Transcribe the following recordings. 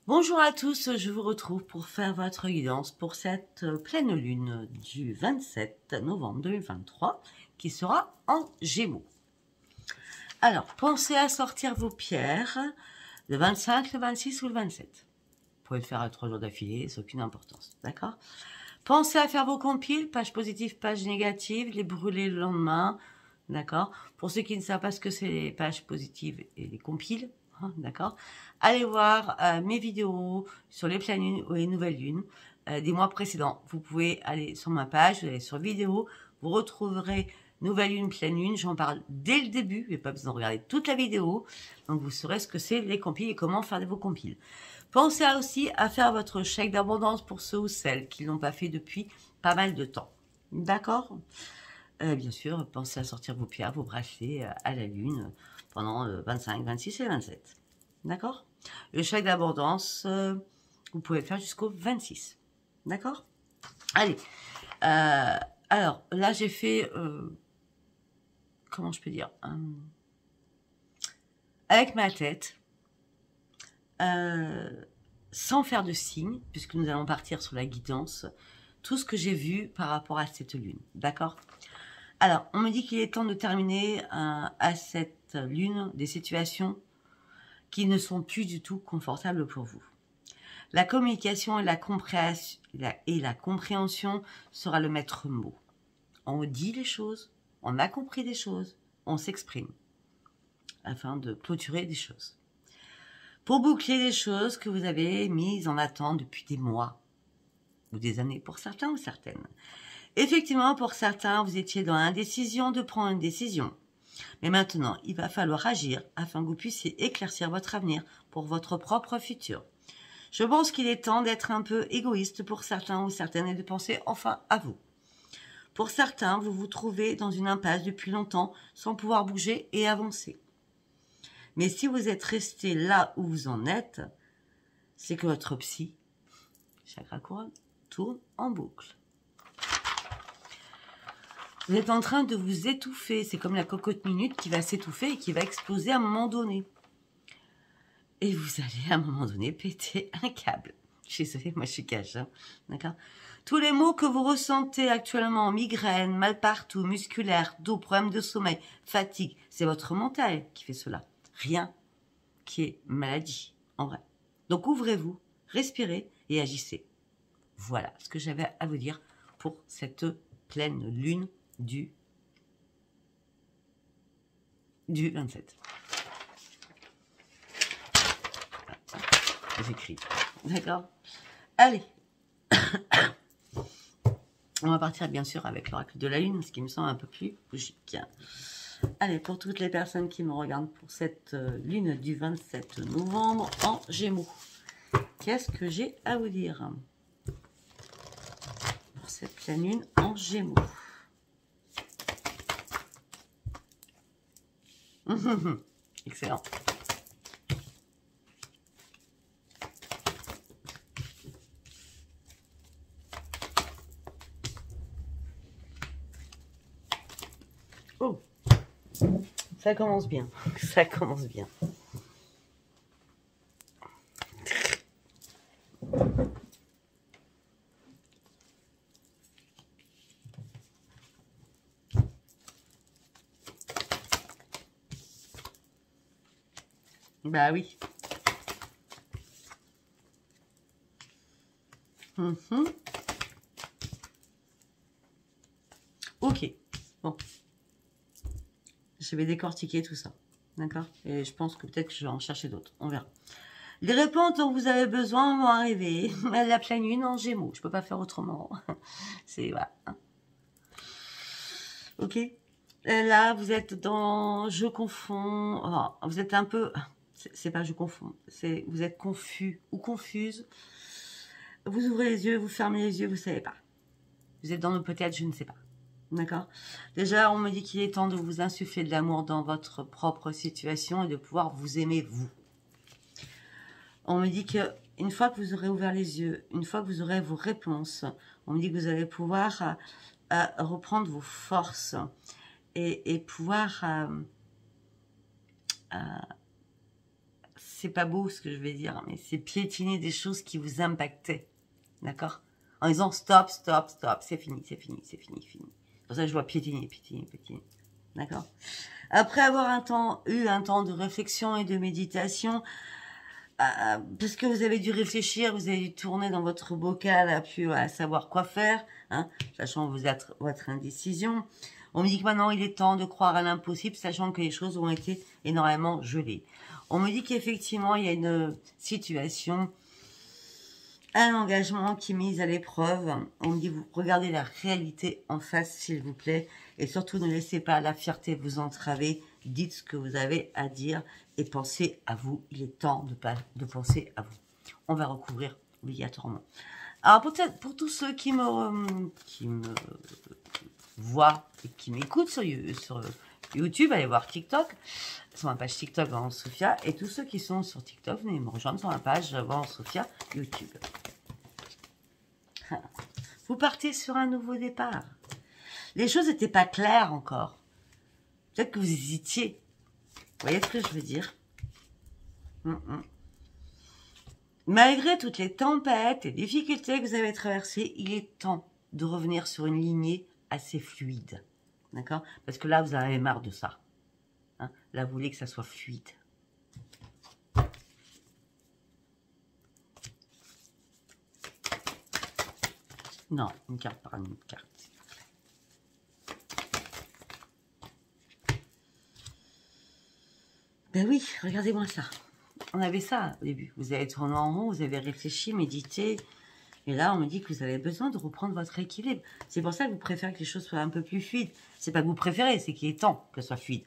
Bonjour à tous, je vous retrouve pour faire votre guidance pour cette pleine lune du 27 novembre 2023 qui sera en Gémeaux. Alors, pensez à sortir vos pierres le 25, le 26 ou le 27. Vous pouvez le faire à 3 jours d'affilée, c'est aucune importance, d'accord? Pensez à faire vos compiles, page positive, page négative, les brûler le lendemain, d'accord? Pour ceux qui ne savent pas ce que c'est les pages positives et les compiles, d'accord? Allez voir mes vidéos sur les pleines lunes ou les nouvelles lunes des mois précédents. Vous pouvez aller sur ma page, vous allez sur vidéo, vous retrouverez nouvelle lune, pleine lune. J'en parle dès le début, vous n'avez pas besoin de regarder toute la vidéo. Donc vous saurez ce que c'est les compiles et comment faire vos compiles. Pensez aussi à faire votre chèque d'abondance pour ceux ou celles qui ne l'ont pas fait depuis pas mal de temps. D'accord? Bien sûr, pensez à sortir vos pierres, vos bracelets à la lune pendant le 25, 26 et 27. D'accord? Le chèque d'abondance, vous pouvez le faire jusqu'au 26. D'accord? Allez. Alors, là, j'ai fait... comment je peux dire avec ma tête, sans faire de signe, puisque nous allons partir sur la guidance, tout ce que j'ai vu par rapport à cette lune. D'accord? Alors, on me dit qu'il est temps de terminer à cette lune des situations qui ne sont plus du tout confortables pour vous. La communication et la compréhension sera le maître mot. On dit les choses, on a compris des choses, on s'exprime afin de clôturer des choses. Pour boucler des choses que vous avez mises en attente depuis des mois ou des années pour certains ou certaines. Effectivement, pour certains, vous étiez dans l'indécision de prendre une décision. Mais maintenant, il va falloir agir afin que vous puissiez éclaircir votre avenir pour votre propre futur. Je pense qu'il est temps d'être un peu égoïste pour certains ou certaines et de penser enfin à vous. Pour certains, vous vous trouvez dans une impasse depuis longtemps sans pouvoir bouger et avancer. Mais si vous êtes resté là où vous en êtes, c'est que votre psy, chakra couronne, tourne en boucle. Vous êtes en train de vous étouffer. C'est comme la cocotte minute qui va s'étouffer et qui va exploser à un moment donné. Et vous allez à un moment donné péter un câble. Je suis désolée, moi je suis cash. Hein, d'accord ? Tous les maux que vous ressentez actuellement, migraine, mal partout, musculaire, dos, problème de sommeil, fatigue, c'est votre mental qui fait cela. Rien qui est maladie, en vrai. Donc ouvrez-vous, respirez et agissez. Voilà ce que j'avais à vous dire pour cette pleine lune du 27. J'écris. D'accord? Allez. On va partir bien sûr avec l'oracle de la lune, ce qui me semble un peu plus logique. Allez, pour toutes les personnes qui me regardent pour cette lune du 27 novembre en Gémeaux, qu'est-ce que j'ai à vous dire pour cette pleine lune en Gémeaux? Excellent. Oh, ça commence bien. Ça commence bien. Bah oui. Ok. Bon. Je vais décortiquer tout ça. D'accord? Et je pense que peut-être que je vais en chercher d'autres. On verra. Les réponses dont vous avez besoin vont arriver à la pleine lune en Gémeaux. Je peux pas faire autrement. C'est voilà. Ok? Et là, vous êtes dans je confonds. Oh, vous êtes un peu. C'est pas je confonds. C'est vous êtes confus ou confuse. Vous ouvrez les yeux, vous fermez les yeux, vous savez pas. Vous êtes dans le peut-être, je ne sais pas. D'accord? Déjà, on me dit qu'il est temps de vous insuffler de l'amour dans votre propre situation et de pouvoir vous aimer vous. On me dit que une fois que vous aurez ouvert les yeux, une fois que vous aurez vos réponses, on me dit que vous allez pouvoir reprendre vos forces et pouvoir c'est pas beau ce que je vais dire, mais c'est piétiner des choses qui vous impactaient. D'accord? En disant stop, stop, stop, c'est fini, c'est fini, c'est fini, fini. C'est pour ça que je vois piétiner, piétiner, piétiner. D'accord? Après avoir eu un temps de réflexion et de méditation, parce que vous avez dû réfléchir, vous avez dû tourner dans votre bocal à savoir quoi faire, hein, sachant votre indécision. On me dit que maintenant il est temps de croire à l'impossible, sachant que les choses ont été énormément gelées. On me dit qu'effectivement il y a une situation, un engagement qui est mis à l'épreuve. On me dit vous regardez la réalité en face s'il vous plaît, et surtout ne laissez pas la fierté vous entraver. Dites ce que vous avez à dire et pensez à vous. Il est temps de penser à vous. On va recouvrir obligatoirement. Alors peut-être pour tous ceux qui me voient et qui m'écoutent sur YouTube, allez voir TikTok, sur ma page TikTok Van Sophia, et tous ceux qui sont sur TikTok, venez me rejoindre sur ma page Van Sophia YouTube. Vous partez sur un nouveau départ. Les choses n'étaient pas claires encore. Peut-être que vous hésitiez. Vous voyez ce que je veux dire? Malgré toutes les tempêtes et difficultés que vous avez traversées, il est temps de revenir sur une lignée assez fluide. D'accord? Parce que là, vous en avez marre de ça. Hein? Là, vous voulez que ça soit fluide. Non, une carte par une carte. Ben oui, regardez-moi ça. On avait ça au début. Vous avez tourné en rond, vous avez réfléchi, médité. Et là, on me dit que vous avez besoin de reprendre votre équilibre. C'est pour ça que vous préférez que les choses soient un peu plus fluides. C'est pas que vous préférez, c'est qu'il est temps qu'elles soient fluides.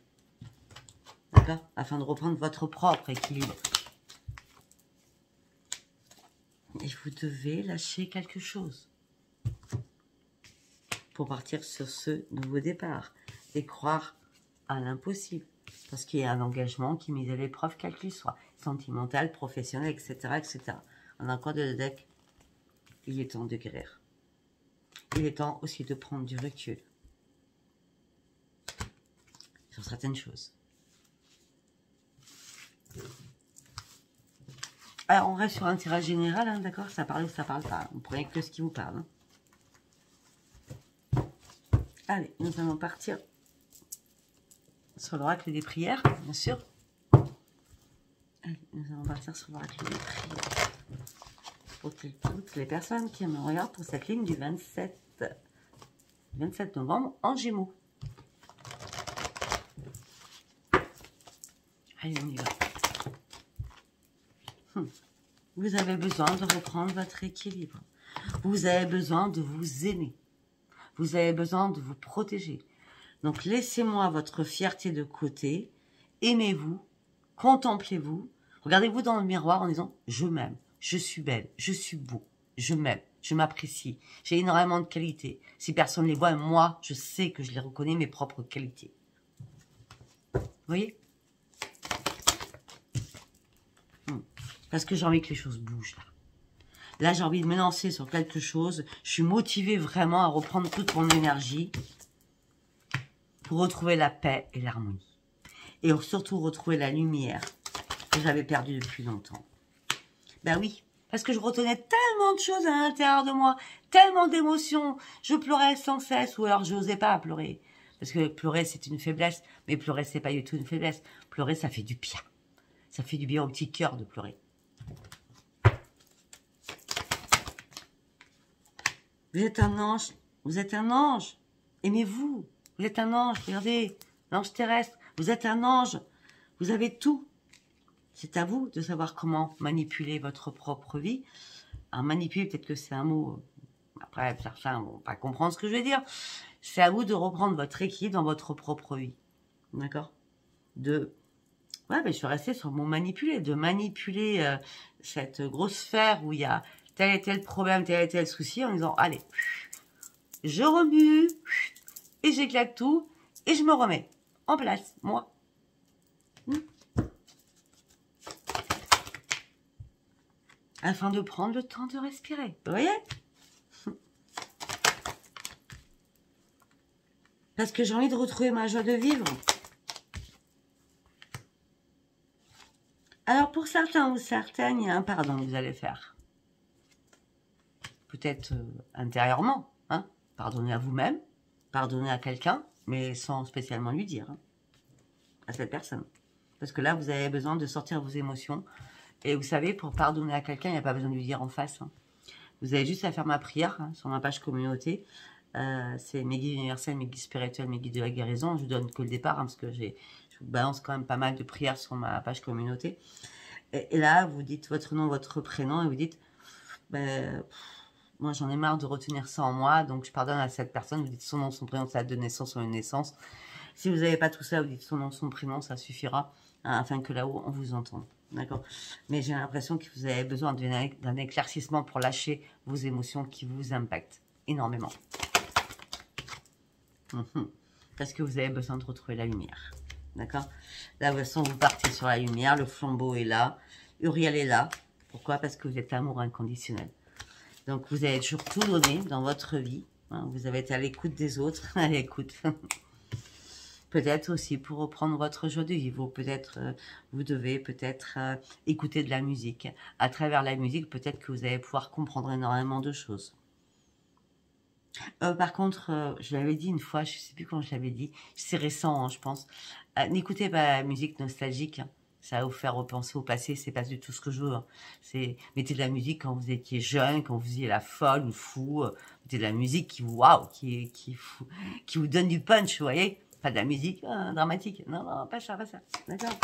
D'accord? Afin de reprendre votre propre équilibre. Et vous devez lâcher quelque chose. Pour partir sur ce nouveau départ. Et croire à l'impossible. Parce qu'il y a un engagement qui est mis à l'épreuve, quel qu'il soit. Sentimental, professionnel, etc. etc. On a encore de deck. Il est temps de guérir. Il est temps aussi de prendre du recul. Sur certaines choses. Alors, on reste sur un tirage général, hein, d'accord? Ça parle ou ça parle pas. Vous prenez que ce qui vous parle. Hein. Allez, nous allons partir sur l'oracle des prières, bien sûr. Allez, nous allons partir sur l'oracle des prières. Pour toutes les personnes qui me regardent pour cette ligne du 27 novembre en Gémeaux. Allez, on y va. Vous avez besoin de reprendre votre équilibre. Vous avez besoin de vous aimer. Vous avez besoin de vous protéger. Donc, laissez-moi votre fierté de côté. Aimez-vous. Contemplez-vous. Regardez-vous dans le miroir en disant « Je m'aime. Je suis belle. Je suis beau. Je m'aime. Je m'apprécie. J'ai énormément de qualités. Si personne ne les voit, moi, je sais que je les reconnais, mes propres qualités. » Vous voyez? Parce que j'ai envie que les choses bougent, là. Là, j'ai envie de me lancer sur quelque chose. Je suis motivée vraiment à reprendre toute mon énergie pour retrouver la paix et l'harmonie. Et surtout retrouver la lumière que j'avais perdue depuis longtemps. Ben oui, parce que je retenais tellement de choses à l'intérieur de moi, tellement d'émotions. Je pleurais sans cesse, ou alors je n'osais pas pleurer. Parce que pleurer, c'est une faiblesse. Mais pleurer, c'est pas du tout une faiblesse. Pleurer, ça fait du bien. Ça fait du bien au petit cœur de pleurer. Vous êtes un ange. Vous êtes un ange. Aimez-vous. Vous êtes un ange. Regardez, l'ange terrestre. Vous êtes un ange. Vous avez tout. C'est à vous de savoir comment manipuler votre propre vie. Alors, manipuler, peut-être que c'est un mot... Après, certains vont pas comprendre ce que je vais dire. C'est à vous de reprendre votre équilibre dans votre propre vie. D'accord? Ouais, mais je suis restée sur mon manipuler. De manipuler cette grosse sphère où il y a tel et tel problème, tel et tel souci, en disant, allez, je remue, et j'éclate tout, et je me remets en place, moi. Afin de prendre le temps de respirer. Vous voyez? Parce que j'ai envie de retrouver ma joie de vivre. Alors, pour certains ou certaines, il y a un pardon que vous allez faire. Peut-être intérieurement, hein. Pardonnez à vous-même, pardonnez à quelqu'un, mais sans spécialement lui dire, hein, à cette personne. Parce que là, vous avez besoin de sortir vos émotions. Et vous savez, pour pardonner à quelqu'un, il n'y a pas besoin de lui dire en face, hein. Vous avez juste à faire ma prière, hein, sur ma page communauté. C'est mes guides universels, mes guides spirituels, mes guides de la guérison. Je vous donne que le départ, hein, parce que je vous balance quand même pas mal de prières sur ma page communauté. Et là, vous dites votre nom, votre prénom, et vous dites, ben, moi j'en ai marre de retenir ça en moi, donc je pardonne à cette personne. Vous dites son nom, son prénom, sa date de naissance, son naissance. Si vous n'avez pas tout ça, vous dites son nom, son prénom, ça suffira, hein, afin que là-haut, on vous entende. D'accord? Mais j'ai l'impression que vous avez besoin d'un éclaircissement pour lâcher vos émotions qui vous impactent énormément. Parce que vous avez besoin de retrouver la lumière. D'accord? Là, de toute façon, vous partez sur la lumière, le flambeau est là, Uriel est là. Pourquoi? Parce que vous êtes amour inconditionnel. Donc, vous avez toujours tout donné dans votre vie. Hein, vous avez été à l'écoute des autres, à l'écoute. Peut-être aussi pour reprendre votre joie de vivre. Peut-être, vous devez peut-être écouter de la musique. À travers la musique, peut-être que vous allez pouvoir comprendre énormément de choses. Par contre, je l'avais dit une fois, je ne sais plus quand je l'avais dit, c'est récent, hein, je pense. N'écoutez pas la musique nostalgique, hein. Ça va vous faire repenser au passé, c'est pas du tout ce que je veux, hein. Mettez de la musique quand vous étiez jeune, quand vous étiez la folle ou fou. Mettez de la musique qui vous, waouh, qui vous donne du punch, vous voyez. Pas de la musique dramatique. Non, non, pas ça, pas ça. D'accord.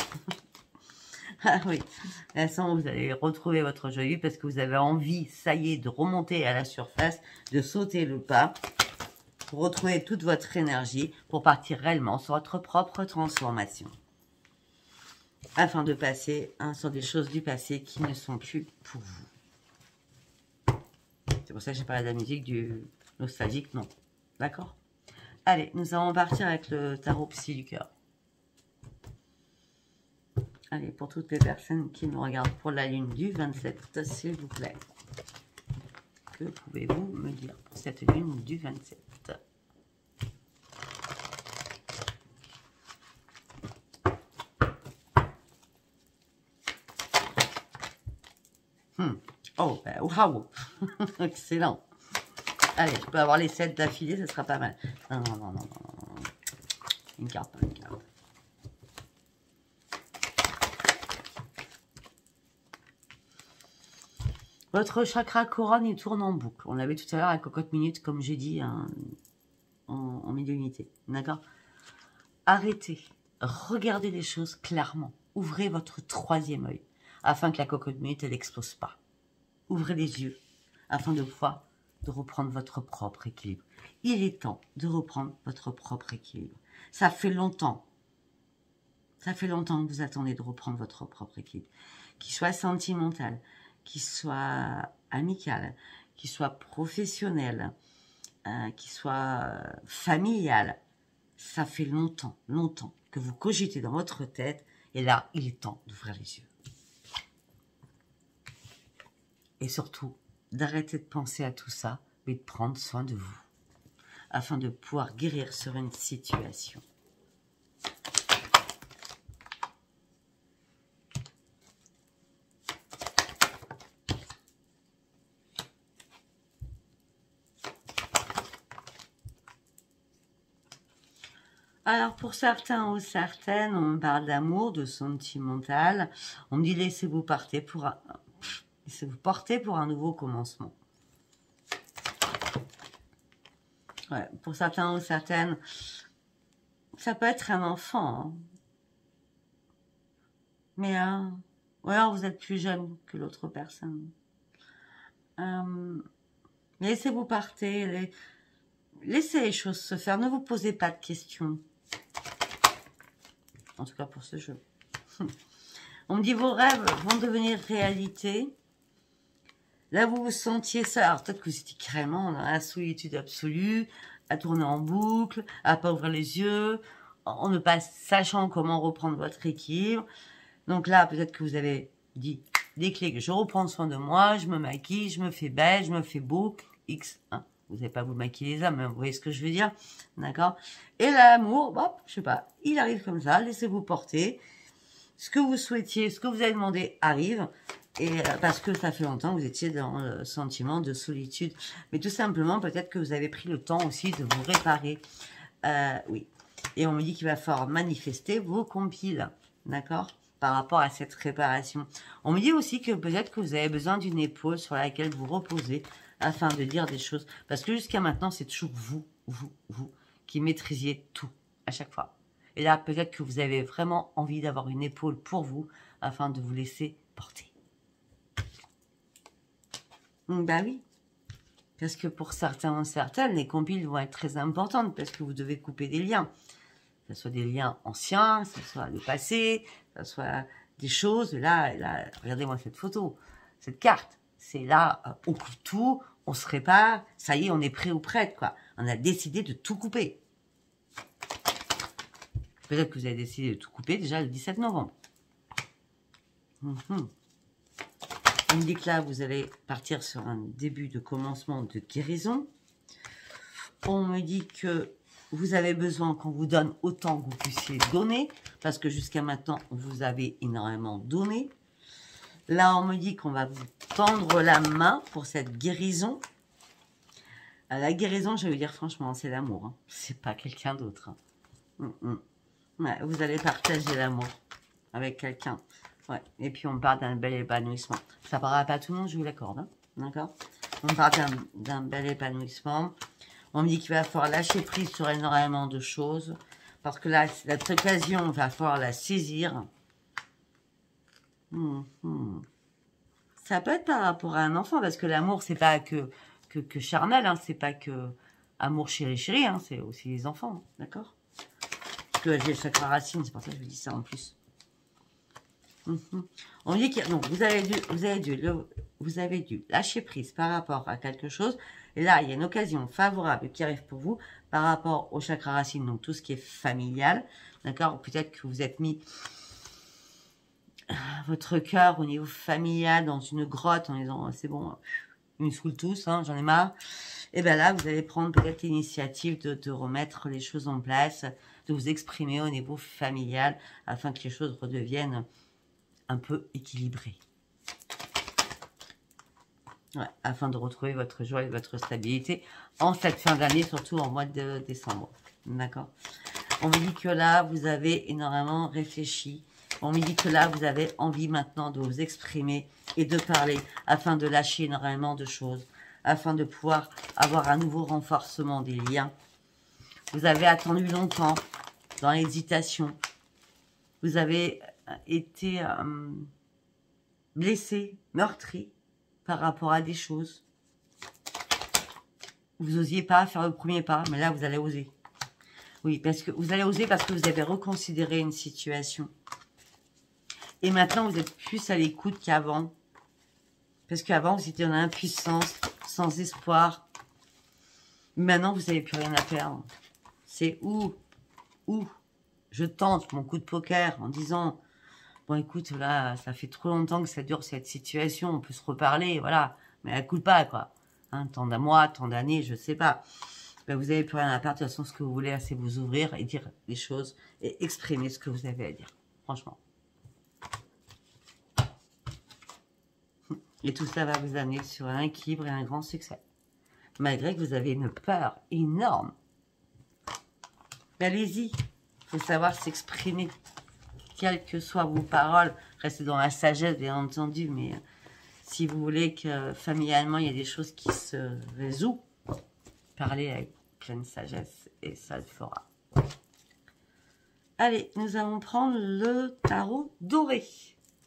Ah oui, de toute façon, vous allez retrouver votre joyeux parce que vous avez envie, ça y est, de remonter à la surface, de sauter le pas, pour retrouver toute votre énergie, pour partir réellement sur votre propre transformation. Afin de passer sur des choses du passé qui ne sont plus pour vous. C'est pour ça que j'ai parlé de la musique du nostalgique, non. D'accord? Allez, nous allons partir avec le tarot psy du cœur. Allez, pour toutes les personnes qui nous regardent pour la lune du 27, s'il vous plaît. Que pouvez-vous me dire pour cette lune du 27? Oh, ben, waouh. Excellent. Allez, je peux avoir les 7 d'affilée, ça sera pas mal. Non, non, non, non, non. Une carte, une carte. Votre chakra couronne, il tourne en boucle. On l'avait tout à l'heure à cocotte minute, comme j'ai dit, hein, en médiumnité. D'accord? Arrêtez. Regardez les choses clairement. Ouvrez votre troisième œil, afin que la cocotte minute, elle n'explose pas. Ouvrez les yeux, afin de pouvoir reprendre votre propre équilibre. Il est temps de reprendre votre propre équilibre. Ça fait longtemps. Ça fait longtemps que vous attendez de reprendre votre propre équilibre. Qu'il soit sentimental, qu'il soit amical, qu'il soit professionnel, qu'il soit familial. Ça fait longtemps, longtemps que vous cogitez dans votre tête. Et là, il est temps d'ouvrir les yeux. Et surtout, d'arrêter de penser à tout ça, mais de prendre soin de vous, afin de pouvoir guérir sur une situation. Alors, pour certains ou certaines, on me parle d'amour, de sentimental. On me dit, laissez-vous porter pour un nouveau commencement. Ouais, pour certains ou certaines, ça peut être un enfant. Hein. Mais, ou alors vous êtes plus jeune que l'autre personne. Laissez-vous partir, laissez les choses se faire, ne vous posez pas de questions. En tout cas pour ce jeu. On me dit vos rêves vont devenir réalité. Là, vous vous sentiez ça. Alors, peut-être que vous étiez carrément dans la solitude absolue, à tourner en boucle, à pas ouvrir les yeux, en ne pas sachant comment reprendre votre équilibre. Donc là, peut-être que vous avez dit des clés que je reprends soin de moi, je me maquille, je me fais belle, je me fais beau, X. Hein. Vous n'allez pas vous maquiller les hommes, mais vous voyez ce que je veux dire. D'accord? Et l'amour, hop, je sais pas, il arrive comme ça, laissez-vous porter. ce que vous souhaitiez, ce que vous avez demandé arrive. Et parce que ça fait longtemps que vous étiez dans le sentiment de solitude. Mais tout simplement, peut-être que vous avez pris le temps aussi de vous réparer. Oui. Et on me dit qu'il va falloir manifester vos compiles. D'accord? Par rapport à cette réparation. On me dit aussi que peut-être que vous avez besoin d'une épaule sur laquelle vous reposez afin de dire des choses. Parce que jusqu'à maintenant, c'est toujours vous qui maîtrisiez tout à chaque fois. Et là, peut-être que vous avez vraiment envie d'avoir une épaule pour vous afin de vous laisser porter. Bah oui, parce que pour certains ou certaines, les compiles vont être très importantes parce que vous devez couper des liens. Que ce soit des liens anciens, que ce soit le passé, que ce soit des choses. Là, regardez-moi cette photo, cette carte. C'est là, on coupe tout, on se répare, ça y est, on est prêt ou prête, quoi. On a décidé de tout couper. Peut-être que vous avez décidé de tout couper déjà le 17 novembre. On me dit que là, vous allez partir sur un début de commencement de guérison. On me dit que vous avez besoin qu'on vous donne autant que vous puissiez donner, parce que jusqu'à maintenant, vous avez énormément donné. Là, on me dit qu'on va vous tendre la main pour cette guérison. La guérison, je vais vous dire franchement, c'est l'amour. Hein. C'est pas quelqu'un d'autre. Hein. Ouais, vous allez partager l'amour avec quelqu'un. Ouais. Et puis on parle d'un bel épanouissement. Ça parlera pas à tout le monde, je vous l'accorde. Hein. D'accord? On parle d'un bel épanouissement. On me dit qu'il va falloir lâcher prise sur énormément de choses. Parce que là, cette occasion, il va falloir la saisir. Ça peut être par rapport à un enfant. Parce que l'amour, c'est pas que charnel. Hein, c'est pas que amour chéri, hein, c'est aussi les enfants. Hein, d'accord? Parce que j'ai le chakra racine, c'est pour ça que je vous dis ça en plus. On dit que donc vous avez dû lâcher prise par rapport à quelque chose. Et là, il y a une occasion favorable qui arrive pour vous par rapport au chakra racine, donc tout ce qui est familial. D'accord? Peut-être que vous êtes mis votre cœur au niveau familial dans une grotte en disant c'est bon, ils me saoulent tous, hein, j'en ai marre. Et bien là, vous allez prendre peut-être l'initiative de remettre les choses en place, de vous exprimer au niveau familial afin que les choses redeviennent un peu équilibrées. Ouais, afin de retrouver votre joie et votre stabilité en cette fin d'année, surtout en mois de décembre. D'accord? On me dit que là, vous avez énormément réfléchi. On me dit que là, vous avez envie maintenant de vous exprimer et de parler afin de lâcher énormément de choses, afin de pouvoir avoir un nouveau renforcement des liens. Vous avez attendu longtemps dans l'hésitation. Vous avez été blessé, meurtri par rapport à des choses. Vous n'osiez pas faire le premier pas, mais là, vous allez oser. Oui, parce que vous allez oser parce que vous avez reconsidéré une situation. Et maintenant, vous êtes plus à l'écoute qu'avant. Parce qu'avant, vous étiez dans l'impuissance, sans espoir. Maintenant, vous n'avez plus rien à perdre. C'est où je tente mon coup de poker en disant bon, écoute, là, ça fait trop longtemps que ça dure cette situation, on peut se reparler, voilà. Mais elle coule pas, quoi. Hein, tant d'un mois, tant d'années, je sais pas. Ben, vous n'avez plus rien à perdre. De toute façon, ce que vous voulez, c'est vous ouvrir et dire les choses et exprimer ce que vous avez à dire. Franchement. Et tout ça va vous amener sur un équilibre et un grand succès. Malgré que vous avez une peur énorme. Allez-y. Il faut savoir s'exprimer. Quelles que soient vos paroles, restez dans la sagesse, bien entendu, mais si vous voulez que familialement, il y a des choses qui se résout, parlez avec pleine sagesse et ça le fera. Allez, nous allons prendre le tarot doré.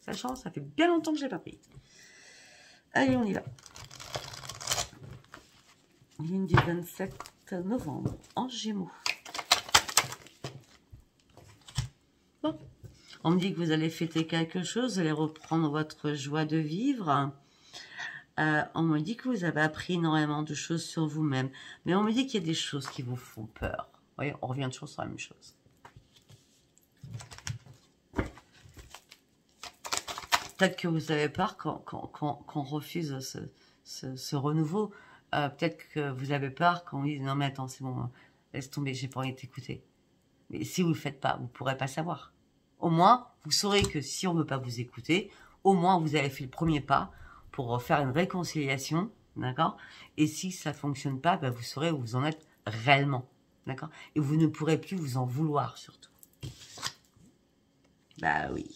Sachant, ça fait bien longtemps que je ne l'ai pas pris. Allez, on y va. Ligne du 27 novembre, en Gémeaux. Bon. On me dit que vous allez fêter quelque chose, vous allez reprendre votre joie de vivre. On me dit que vous avez appris énormément de choses sur vous-même. Mais on me dit qu'il y a des choses qui vous font peur. Vous voyez, on revient toujours sur la même chose. Peut-être que vous avez peur qu'on refuse ce renouveau. Peut-être que vous avez peur quand on dit non mais attends, c'est bon, laisse tomber, j'ai pas envie de t'écouter. Mais si vous ne le faites pas, vous ne pourrez pas savoir. Au moins, vous saurez que si on ne veut pas vous écouter, au moins vous avez fait le premier pas pour faire une réconciliation, d'accord? Et si ça ne fonctionne pas, ben, vous saurez où vous en êtes réellement, d'accord? Et vous ne pourrez plus vous en vouloir, surtout. Bah oui.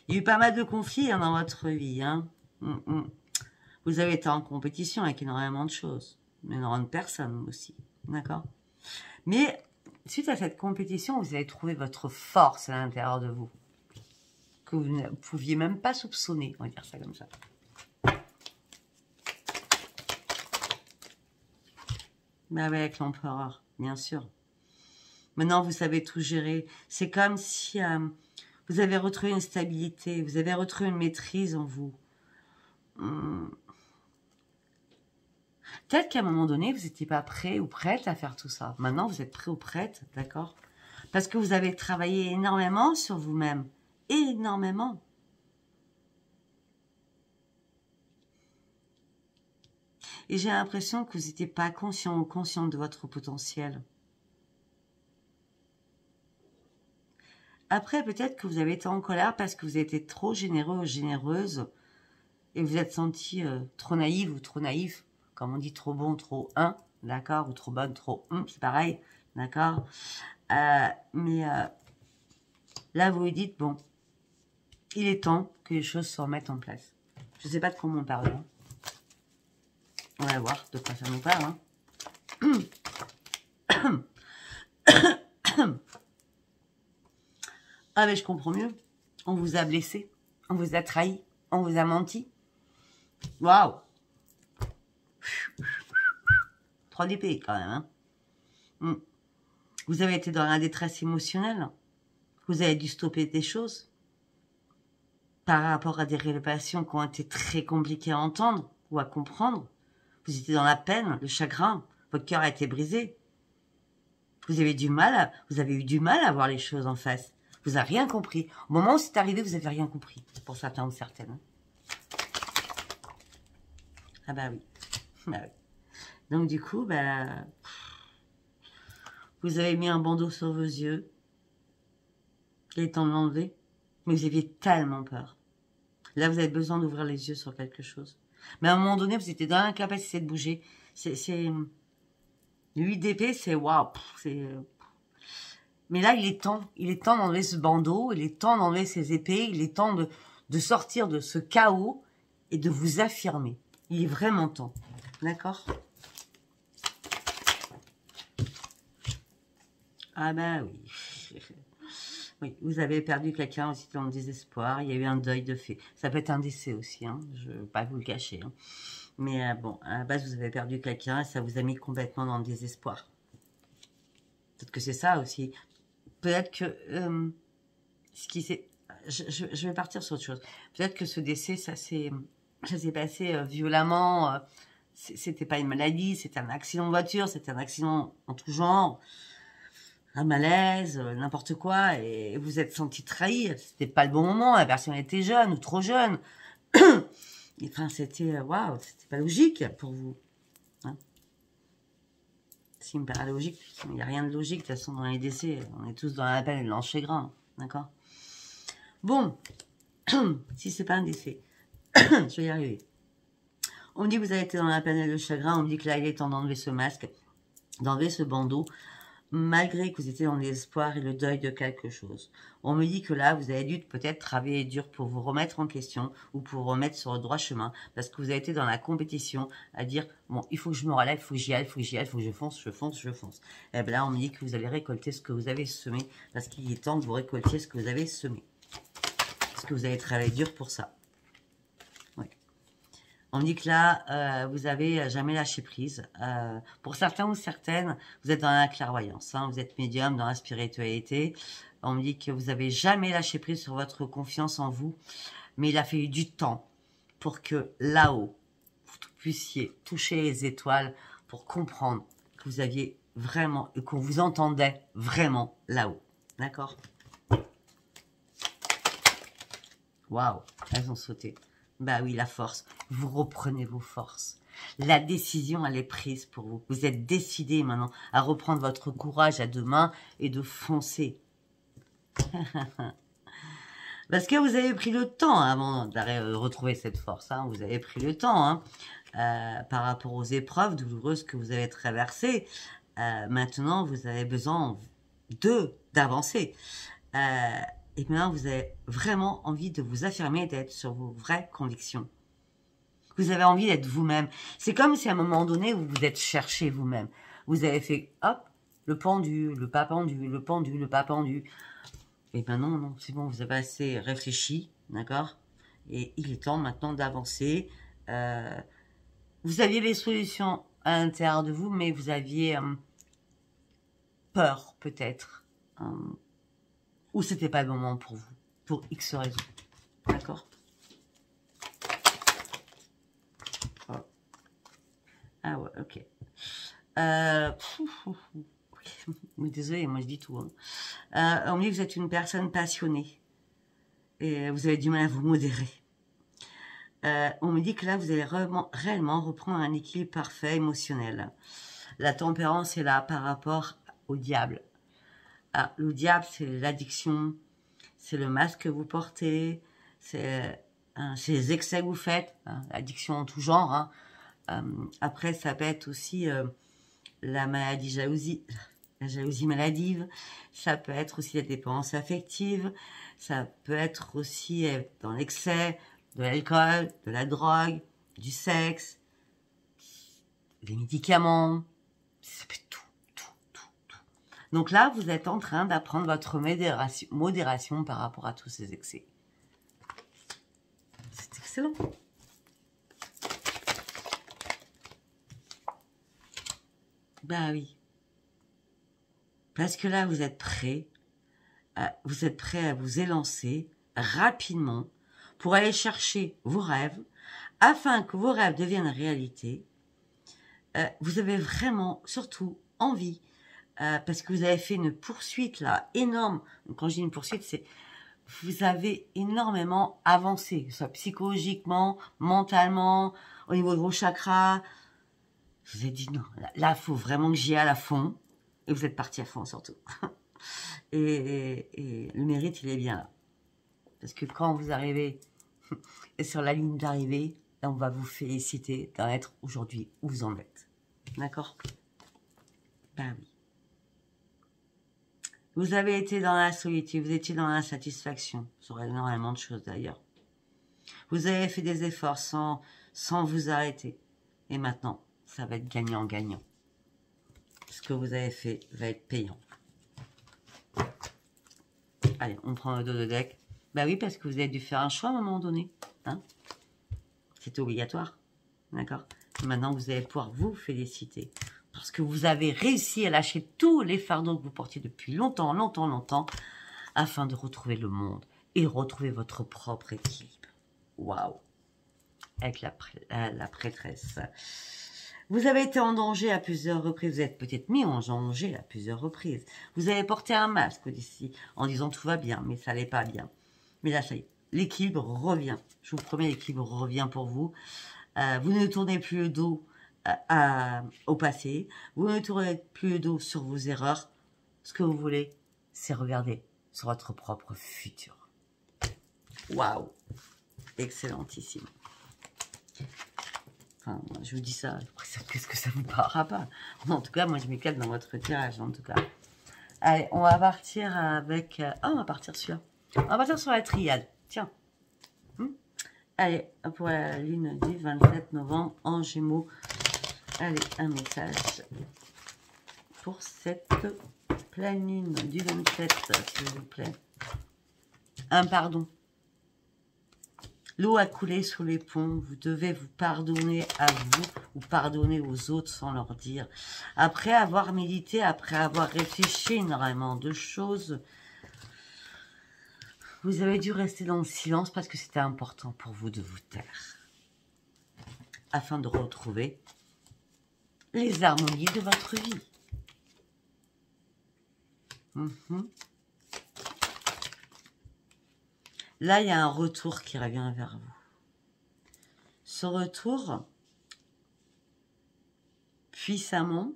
Il y a eu pas mal de conflits hein, dans votre vie, hein. Vous avez été en compétition avec énormément de choses, énormément de personnes aussi, d'accord? Mais suite à cette compétition, vous avez trouvé votre force à l'intérieur de vous, que vous ne pouviez même pas soupçonner, on va dire ça comme ça. Mais avec l'empereur, bien sûr. Maintenant, vous savez tout gérer. C'est comme si vous avez retrouvé une stabilité, vous avez retrouvé une maîtrise en vous. Peut-être qu'à un moment donné, vous n'étiez pas prêt ou prête à faire tout ça. Maintenant, vous êtes prêt ou prête, d'accord? Parce que vous avez travaillé énormément sur vous-même. Énormément. Et j'ai l'impression que vous n'étiez pas conscient ou consciente de votre potentiel. Après, peut-être que vous avez été en colère parce que vous avez été trop généreux ou généreuse et vous êtes senti trop naïve ou trop naïf. Comme on dit, trop bon, trop d'accord? Ou trop bonne, trop c'est pareil, d'accord? Mais là, vous vous dites, bon, il est temps que les choses se remettent en place. Je ne sais pas de quoi on parle. Hein. On va voir de quoi ça nous parle. Hein. Ah, mais je comprends mieux. On vous a blessé, on vous a trahi, on vous a menti. Waouh! 3 d'épée quand même. Hein. Vous avez été dans la détresse émotionnelle. Vous avez dû stopper des choses par rapport à des révélations qui ont été très compliquées à entendre ou à comprendre. Vous étiez dans la peine, le chagrin. Votre cœur a été brisé. Vous avez eu du mal à voir les choses en face. Vous n'avez rien compris. Au moment où c'est arrivé, vous n'avez rien compris. Pour certains ou certaines. Ah bah oui. Bah oui. Donc du coup, vous avez mis un bandeau sur vos yeux. Il est temps de l'enlever. Mais vous aviez tellement peur. Là, vous avez besoin d'ouvrir les yeux sur quelque chose. Mais à un moment donné, vous étiez dans l'incapacité de bouger. Le 8 d'épée, c'est waouh. Mais là, il est temps d'enlever ce bandeau. Il est temps d'enlever ces épées. Il est temps de sortir de ce chaos et de vous affirmer. Il est vraiment temps. D'accord? Ah bah oui. Oui, vous avez perdu quelqu'un aussi dans le désespoir. Il y a eu un deuil de fait. Ça peut être un décès aussi, hein. Je ne veux pas vous le cacher. Hein. Mais bon, à la base, vous avez perdu quelqu'un et ça vous a mis complètement dans le désespoir. Peut-être que c'est ça aussi. Peut-être que ce qui s'est... Je vais partir sur autre chose. Peut-être que ce décès, ça s'est passé violemment. C'était pas une maladie, c'était un accident de voiture, c'était un accident en tout genre. Un malaise, n'importe quoi, et vous êtes senti trahi, c'était pas le bon moment, la personne était jeune ou trop jeune. Et enfin, c'était, waouh, c'était pas logique pour vous. Hein, ce qui me paraît logique, il n'y a rien de logique, de toute façon, dans les décès, on est tous dans la peine et dans le chagrin, d'accord? Bon, si c'est pas un décès, je vais y arriver. On me dit que vous avez été dans la peine et le chagrin, on me dit que là, il est temps d'enlever ce masque, d'enlever ce bandeau, malgré que vous étiez dans l'espoir et le deuil de quelque chose. On me dit que là, vous avez dû peut-être travailler dur pour vous remettre en question ou pour vous remettre sur le droit chemin parce que vous avez été dans la compétition à dire « Bon, il faut que je me relève, il faut que j'y aille, il faut que j'y aille, il faut que je fonce, je fonce, je fonce. » Et bien là, on me dit que vous allez récolter ce que vous avez semé parce qu'il est temps que vous récoltiez ce que vous avez semé. Parce que vous avez travaillé dur pour ça. On dit que là, vous avez jamais lâché prise. Pour certains ou certaines, vous êtes dans la clairvoyance. Hein, vous êtes médium dans la spiritualité. On me dit que vous avez jamais lâché prise sur votre confiance en vous. Mais il a fallu du temps pour que là-haut, vous puissiez toucher les étoiles pour comprendre que vous aviez vraiment, et qu'on vous entendait vraiment là-haut. D'accord? Waouh, elles ont sauté. Bah oui, la force. Vous reprenez vos forces. La décision, elle est prise pour vous. Vous êtes décidé maintenant à reprendre votre courage à deux mains et de foncer. Parce que vous avez pris le temps avant de retrouver cette force. Hein. Vous avez pris le temps hein, par rapport aux épreuves douloureuses que vous avez traversées. Maintenant, vous avez besoin d'avancer. Et maintenant, vous avez vraiment envie de vous affirmer, d'être sur vos vraies convictions. Vous avez envie d'être vous-même. C'est comme si à un moment donné, vous vous êtes cherché vous-même. Vous avez fait, hop, le pendu, le pas pendu, le pendu, le pas pendu. Et ben non, non, c'est bon, vous avez assez réfléchi, d'accord? Et il est temps maintenant d'avancer. Vous aviez les solutions à l'intérieur de vous, mais vous aviez peur, peut-être. Ou c'était pas le moment pour vous, pour X raisons. D'accord? Oh. Ah ouais, ok. Oui, désolée, moi je dis tout. Hein. On me dit que vous êtes une personne passionnée. Et vous avez du mal à vous modérer. On me dit que là, vous allez réellement reprendre un équilibre parfait émotionnel. La tempérance est là par rapport au diable. Ah, le diable, c'est l'addiction, c'est le masque que vous portez, c'est les excès que vous faites, hein, l'addiction en tout genre. Hein. Après, ça peut être aussi la maladie jalousie, la jalousie maladive, ça peut être aussi la dépendance affective, ça peut être aussi dans l'excès de l'alcool, de la drogue, du sexe, des médicaments, ça peut être tout. Donc là, vous êtes en train d'apprendre votre modération par rapport à tous ces excès. C'est excellent. Ben oui. Parce que là, vous êtes prêt à vous élancer rapidement pour aller chercher vos rêves, afin que vos rêves deviennent réalité. Vous avez vraiment, surtout, envie, parce que vous avez fait une poursuite là énorme. Donc, quand je dis une poursuite, c'est vous avez énormément avancé, soit psychologiquement, mentalement, au niveau de vos chakras. Je vous ai dit non, là, il faut vraiment que j'y aille à fond. Et vous êtes parti à fond surtout. et le mérite, il est bien là. Parce que quand vous arrivez sur la ligne d'arrivée, on va vous féliciter d'en être aujourd'hui où vous en êtes. D'accord? Ben oui. Vous avez été dans la solitude, vous étiez dans l'insatisfaction sur énormément de choses d'ailleurs. Vous avez fait des efforts sans vous arrêter. Et maintenant, ça va être gagnant-gagnant. Ce que vous avez fait va être payant. Allez, on prend le dos de deck. Bah oui, parce que vous avez dû faire un choix à un moment donné. Hein, c'était obligatoire. D'accord? Maintenant, vous allez pouvoir vous féliciter. Parce que vous avez réussi à lâcher tous les fardeaux que vous portiez depuis longtemps, afin de retrouver le monde et retrouver votre propre équilibre. Waouh! Avec la prêtresse. Vous avez été en danger à plusieurs reprises. Vous êtes peut-être mis en danger à plusieurs reprises. Vous avez porté un masque d'ici en disant tout va bien, mais ça n'allait pas bien. Mais là, ça y est, l'équilibre revient. Je vous promets, l'équilibre revient pour vous. Vous ne tournez plus le dos au passé. Vous ne tournez plus le dos sur vos erreurs. Ce que vous voulez, c'est regarder sur votre propre futur. Waouh! Excellentissime. Enfin, je vous dis ça, qu'est-ce que ça vous parlera pas? En tout cas, moi, je m'éclate dans votre tirage, en tout cas. Allez, on va partir avec... Ah, on va partir sur... On va partir sur la triade. Tiens. Allez, pour la lune du 27 novembre en Gémeaux. Allez, un message pour cette pleine lune du 27, s'il vous plaît. Un pardon. L'eau a coulé sous les ponts, vous devez vous pardonner à vous ou pardonner aux autres sans leur dire. Après avoir médité, après avoir réfléchi énormément de choses, vous avez dû rester dans le silence parce que c'était important pour vous de vous taire. Afin de retrouver les harmonies de votre vie. Là, il y a un retour qui revient vers vous. Ce retour, puissamment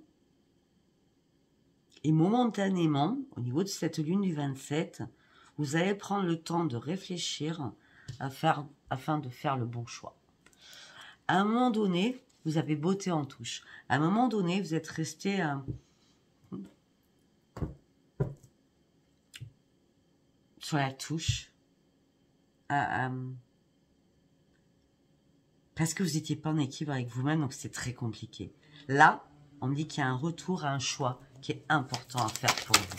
et momentanément, au niveau de cette lune du 27, Vous allez prendre le temps de réfléchir afin de faire le bon choix. À un moment donné, vous avez botté en touche. À un moment donné, vous êtes resté sur la touche parce que vous n'étiez pas en équilibre avec vous-même, donc c'est très compliqué. Là, on me dit qu'il y a un retour à un choix qui est important à faire pour vous.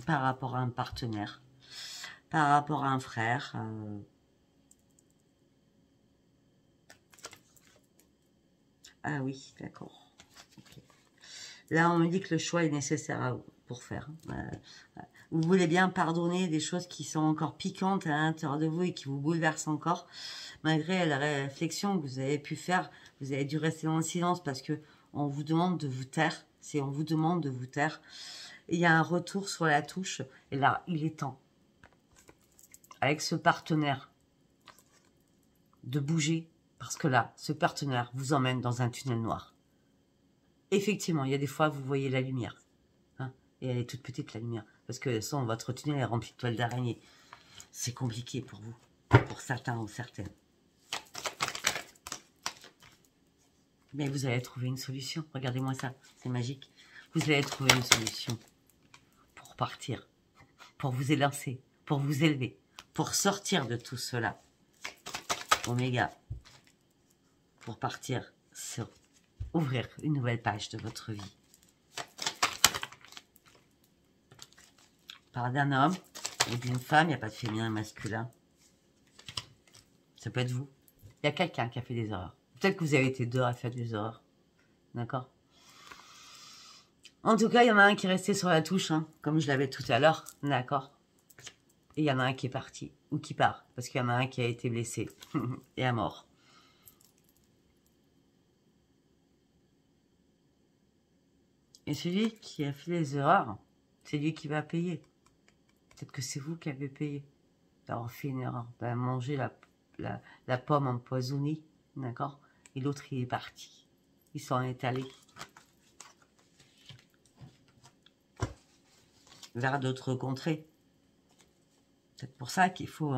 Par rapport à un partenaire, par rapport à un frère. Ah oui, d'accord. Okay. Là, on me dit que le choix est nécessaire à vous pour faire. Vous voulez bien pardonner des choses qui sont encore piquantes à l'intérieur de vous et qui vous bouleversent encore. Malgré la réflexion que vous avez pu faire, vous avez dû rester dans le silence parce que on vous demande de vous taire. C'est on vous demande de vous taire. Et il y a un retour sur la touche. Et là, il est temps, avec ce partenaire, de bouger. Parce que là, ce partenaire vous emmène dans un tunnel noir. Effectivement, il y a des fois, vous voyez la lumière. Hein, et elle est toute petite, la lumière. Parce que sans votre tunnel est rempli de toiles d'araignée. C'est compliqué pour vous. Pour certains ou certaines. Mais vous allez trouver une solution. Regardez-moi ça. C'est magique. Vous allez trouver une solution. Pour partir. Pour vous élancer. Pour vous élever. Pour sortir de tout cela. Oméga. Pour partir sur ouvrir une nouvelle page de votre vie. Par d'un homme ou d'une femme, il n'y a pas de féminin et masculin. Ça peut être vous. Il y a quelqu'un qui a fait des erreurs. Peut-être que vous avez été deux à faire des erreurs. D'accord? En tout cas, il y en a un qui est resté sur la touche, hein, comme je l'avais tout à l'heure. D'accord? Et il y en a un qui est parti. Ou qui part. Parce qu'il y en a un qui a été blessé. Et à mort. Et celui qui a fait les erreurs, c'est lui qui va payer. Peut-être que c'est vous qui avez payé d'avoir fait une erreur, d'avoir mangé la pomme empoisonnée, d'accord? Et l'autre, il est parti. Il s'en est allé vers d'autres contrées. C'est pour ça qu'il faut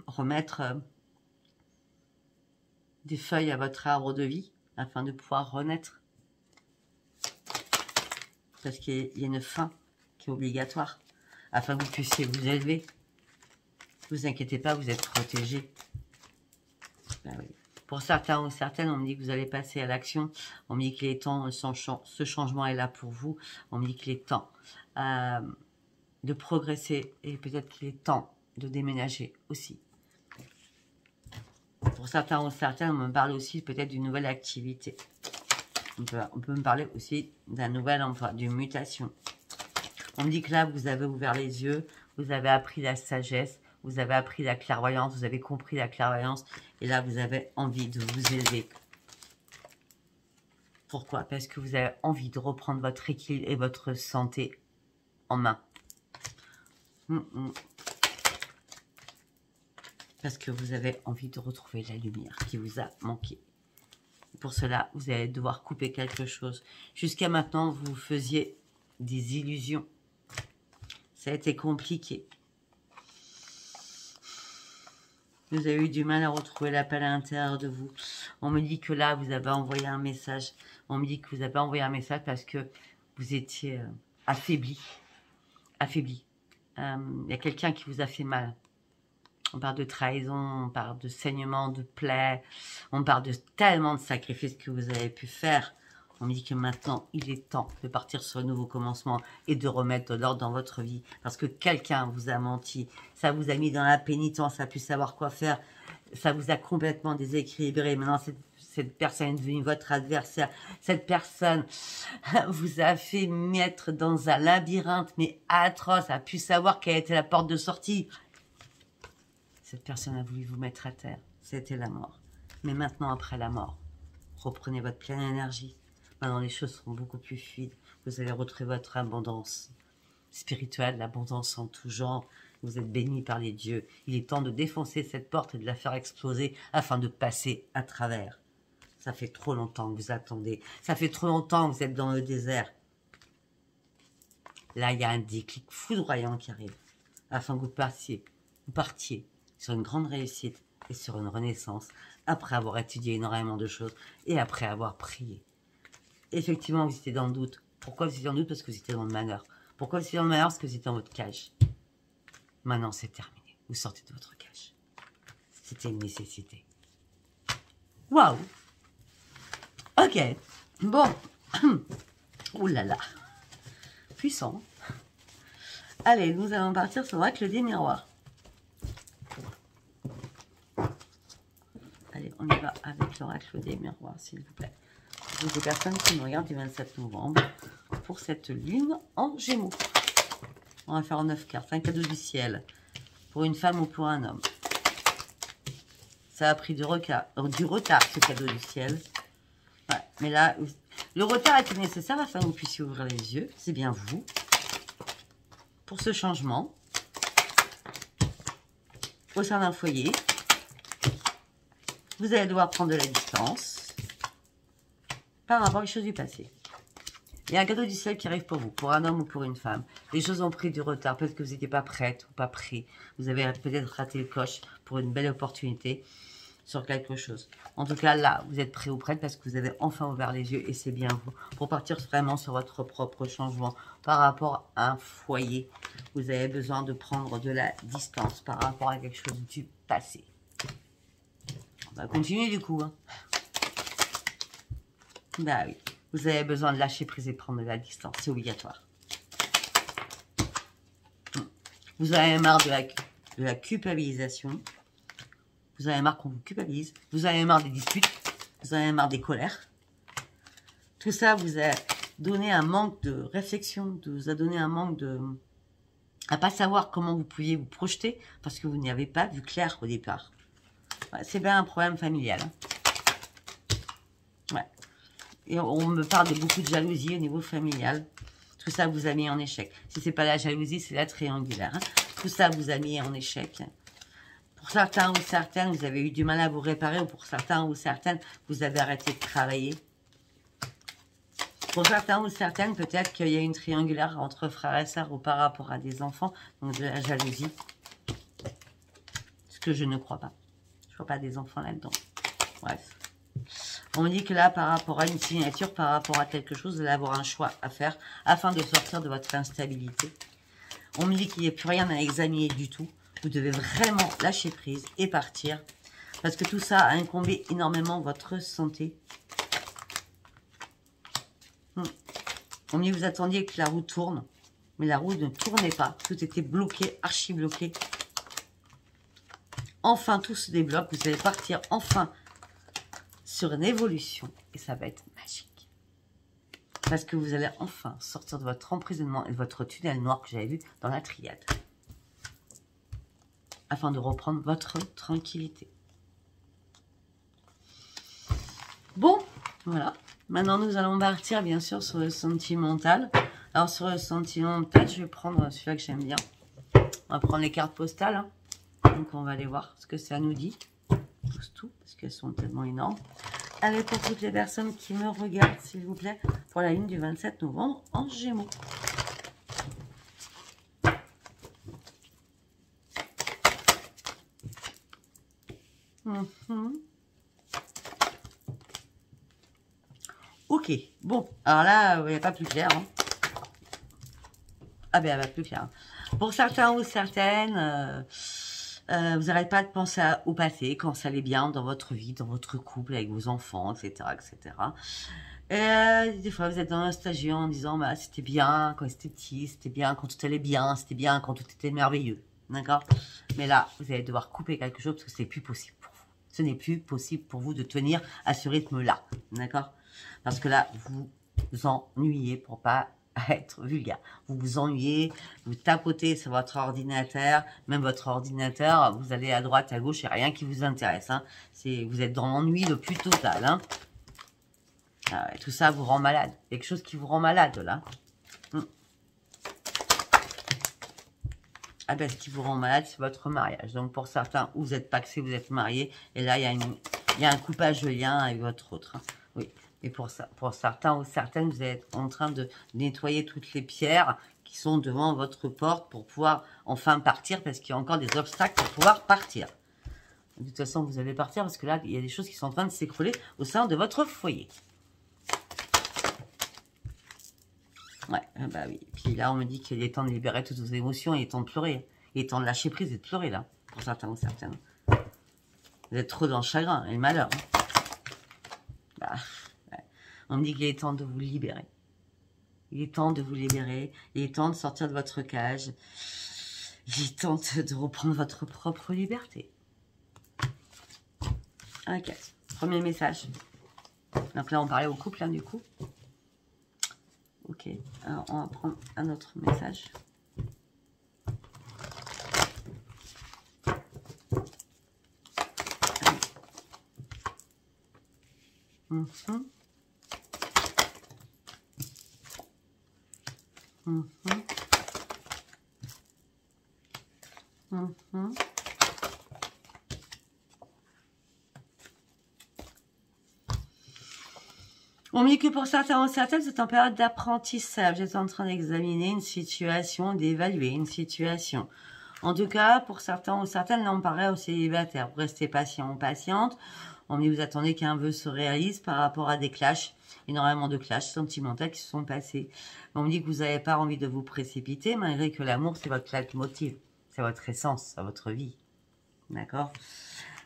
remettre des feuilles à votre arbre de vie afin de pouvoir renaître. Parce qu'il y a une fin qui est obligatoire, afin que vous puissiez vous élever. Ne vous inquiétez pas, vous êtes protégés. Ben oui. Pour certains ou certaines, on me dit que vous allez passer à l'action. On me dit qu'il est temps, ce changement est là pour vous. On me dit qu'il est temps de progresser et peut-être qu'il est temps de déménager aussi. Pour certains ou certaines, on me parle aussi peut-être d'une nouvelle activité. On peut me parler aussi d'un nouvel emploi, d'une mutation. On me dit que là, vous avez ouvert les yeux, vous avez appris la sagesse, vous avez appris la clairvoyance, vous avez compris la clairvoyance, et là, vous avez envie de vous élever. Pourquoi? Parce que vous avez envie de reprendre votre équilibre et votre santé en main. Parce que vous avez envie de retrouver la lumière qui vous a manqué. Pour cela, vous allez devoir couper quelque chose. Jusqu'à maintenant, vous faisiez des illusions. Ça a été compliqué. Vous avez eu du mal à retrouver la paix à l'intérieur de vous. On me dit que là, vous avez envoyé un message. On me dit que vous avez envoyé un message parce que vous étiez affaibli. Affaibli. Il y a quelqu'un qui vous a fait mal. On parle de trahison, on parle de saignement, de plaies, on parle de tellement de sacrifices que vous avez pu faire. On me dit que maintenant, il est temps de partir sur un nouveau commencement et de remettre de l'ordre dans votre vie. Parce que quelqu'un vous a menti, ça vous a mis dans la pénitence, ça a pu savoir quoi faire, ça vous a complètement déséquilibré. Maintenant, cette personne est devenue votre adversaire. Cette personne vous a fait mettre dans un labyrinthe, mais atroce, a pu savoir quelle était la porte de sortie. Cette personne a voulu vous mettre à terre. C'était la mort. Mais maintenant, après la mort, reprenez votre pleine énergie. Maintenant, les choses seront beaucoup plus fluides. Vous allez retrouver votre abondance spirituelle, l'abondance en tout genre. Vous êtes bénis par les dieux. Il est temps de défoncer cette porte et de la faire exploser afin de passer à travers. Ça fait trop longtemps que vous attendez. Ça fait trop longtemps que vous êtes dans le désert. Là, il y a un déclic foudroyant qui arrive. afin que vous partiez sur une grande réussite et sur une renaissance, après avoir étudié énormément de choses et après avoir prié. Effectivement, vous étiez dans le doute. Pourquoi vous étiez dans le doute? Parce que vous étiez dans le malheur. Pourquoi vous étiez dans le malheur? Parce que vous étiez dans votre cage. Maintenant, c'est terminé. Vous sortez de votre cage. C'était une nécessité. Waouh! Ok. Bon. Ouh là là. Puissant. Allez, nous allons partir sur l'oracle des miroirs. Allez, on y va avec l'oracle des miroirs, s'il vous plaît. Pour les personnes qui me regardent du 27 novembre pour cette lune en Gémeaux. On va faire 9 cartes. Un cadeau du ciel pour une femme ou pour un homme. Ça a pris du retard, ce cadeau du ciel. Ouais, mais là, le retard était nécessaire afin que vous puissiez ouvrir les yeux. C'est bien vous. Pour ce changement. Au sein d'un foyer. Vous allez devoir prendre de la distance par rapport aux choses du passé. Il y a un cadeau du ciel qui arrive pour vous, pour un homme ou pour une femme. Les choses ont pris du retard, peut-être que vous n'étiez pas prête ou pas pris. Vous avez peut-être raté le coche pour une belle opportunité sur quelque chose. En tout cas, là, vous êtes prêt ou prête parce que vous avez enfin ouvert les yeux et c'est bien vous. Pour partir vraiment sur votre propre changement par rapport à un foyer, vous avez besoin de prendre de la distance par rapport à quelque chose du passé. On va continuer du coup. Hein. Bah oui. Vous avez besoin de lâcher prise et prendre de la distance. C'est obligatoire. Vous avez marre de la culpabilisation. Vous avez marre qu'on vous culpabilise. Vous avez marre des disputes. Vous avez marre des colères. Tout ça vous a donné un manque de réflexion. Vous a donné un manque de... à pas savoir comment vous pouviez vous projeter. Parce que vous n'y avez pas vu clair au départ. Ouais, c'est bien un problème familial. Hein. Ouais. Et on me parle de beaucoup de jalousie au niveau familial. Tout ça vous a mis en échec. Si ce n'est pas la jalousie, c'est la triangulaire. Hein. Tout ça vous a mis en échec. Pour certains ou certaines, vous avez eu du mal à vous réparer. Ou pour certains ou certaines, vous avez arrêté de travailler. Pour certains ou certaines, peut-être qu'il y a une triangulaire entre frères et sœurs ou par rapport à des enfants. Donc de la jalousie. Ce que je ne crois pas. Je ne vois pas des enfants là-dedans. Bref. On me dit que là, par rapport à une signature, par rapport à quelque chose, vous allez avoir un choix à faire afin de sortir de votre instabilité. On me dit qu'il n'y a plus rien à examiner du tout. Vous devez vraiment lâcher prise et partir. Parce que tout ça a incombé énormément votre santé. On me dit que vous attendiez que la roue tourne. Mais la roue ne tournait pas. Tout était bloqué, archi bloqué. Enfin, tout se débloque. Vous allez partir enfin sur une évolution et ça va être magique parce que vous allez enfin sortir de votre emprisonnement et de votre tunnel noir que j'avais vu dans la triade afin de reprendre votre tranquillité. Bon, voilà, maintenant nous allons partir bien sûr sur le sentimental. Alors sur le sentimental, je vais prendre celui-là que j'aime bien. On va prendre les cartes postales, hein. Donc on va aller voir ce que ça nous dit. Tout parce qu'elles sont tellement énormes. Allez, pour toutes les personnes qui me regardent, s'il vous plaît, pour la lune du 27 novembre en Gémeaux. Ok, bon, alors là, il n'y a pas plus clair. Hein. Ah ben, elle va plus clair. Pour certains ou certaines... vous n'arrêtez pas de penser au passé, quand ça allait bien dans votre vie, dans votre couple, avec vos enfants, etc. etc. Et des fois, vous êtes dans nostalgie en disant bah, c'était bien quand c'était petit, c'était bien quand tout allait bien, c'était bien quand tout était merveilleux. D'accord? Mais là, vous allez devoir couper quelque chose parce que c'est plus possible pour vous. Ce n'est plus possible pour vous de tenir à ce rythme-là. D'accord? Parce que là, vous vous ennuyez pour pas être vulgaire. Vous vous ennuyez, vous tapotez sur votre ordinateur, même votre ordinateur, vous allez à droite, à gauche, il n'y a rien qui vous intéresse. Hein. Vous êtes dans l'ennui le plus total. Hein. Tout ça vous rend malade. Quelque chose qui vous rend malade, là. Ah ben, ce qui vous rend malade, c'est votre mariage. Donc, pour certains, vous êtes paxé, vous êtes marié, et là, il y a un coupage de lien avec votre autre. Hein. Oui. Et pour certains ou certaines, vous êtes en train de nettoyer toutes les pierres qui sont devant votre porte pour pouvoir enfin partir, parce qu'il y a encore des obstacles pour pouvoir partir. De toute façon, vous allez partir parce que là, il y a des choses qui sont en train de s'écrouler au sein de votre foyer. Ouais, bah oui. Puis là, on me dit qu'il est temps de libérer toutes vos émotions, il est temps de pleurer. Il est temps de lâcher prise et de pleurer, là, pour certains ou certaines. Vous êtes trop dans le chagrin et le malheur. Hein. Bah, ouais. On me dit qu'il est temps de vous libérer. Il est temps de vous libérer. Il est temps de sortir de votre cage. Il est temps de reprendre votre propre liberté. Ok, premier message. Donc là, on parlait au couple, hein, du coup. Ok, alors on va prendre un autre message. Mhm. Mhm. Mhm. On me dit que pour certains ou certaines, vous êtes en période d'apprentissage. Vous êtes en train d'examiner une situation, d'évaluer une situation. En tout cas, pour certains ou certaines, là, on paraît aux célibataires. Vous restez patient ou patiente. On me dit que vous attendez qu'un vœu se réalise par rapport à des clashs, énormément de clashs sentimentaux qui se sont passés. On me dit que vous n'avez pas envie de vous précipiter, malgré que l'amour, c'est votre leitmotiv. C'est votre essence, c'est votre vie. D'accord?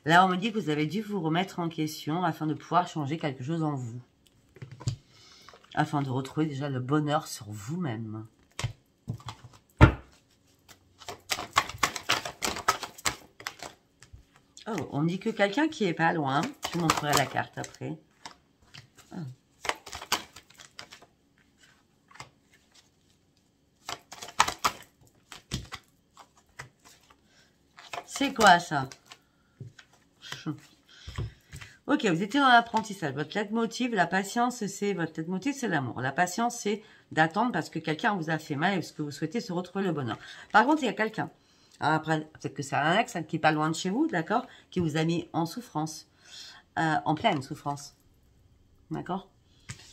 Là, on me dit que vous avez dû vous remettre en question afin de pouvoir changer quelque chose en vous. Afin de retrouver déjà le bonheur sur vous-même. Oh, on me dit que quelqu'un qui est pas loin. Je vous montrerai la carte après. Oh. C'est quoi ça? Ok, vous étiez dans l'apprentissage. Votre leitmotiv, la patience, c'est votre leitmotiv, c'est l'amour. La patience, c'est d'attendre parce que quelqu'un vous a fait mal et parce que vous souhaitez se retrouver le bonheur. Par contre, il y a quelqu'un. Après, peut-être que c'est un ex qui est pas loin de chez vous, d'accord, qui vous a mis en souffrance, en pleine souffrance, d'accord.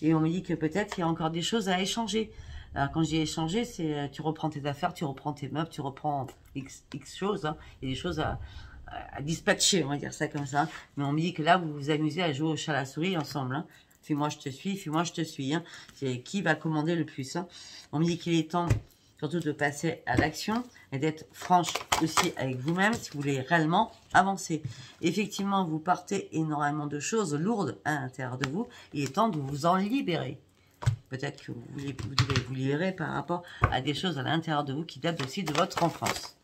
Et on me dit que peut-être il y a encore des choses à échanger. Alors, quand j'ai échangé, c'est tu reprends tes affaires, tu reprends tes meubles, tu reprends X choses. Hein. Il y a des choses à dispatcher, on va dire ça comme ça. Mais on me dit que là, vous vous amusez à jouer au chat à la souris ensemble. Hein. Fuis-moi, je te suis, fuis-moi, je te suis. Hein. C'est qui va commander le plus. Hein. On me dit qu'il est temps surtout de passer à l'action et d'être franche aussi avec vous-même si vous voulez réellement avancer. Effectivement, vous partez énormément de choses lourdes à l'intérieur de vous. Il est temps de vous en libérer. Peut-être que vous devez vous libérer par rapport à des choses à l'intérieur de vous qui datent aussi de votre enfance.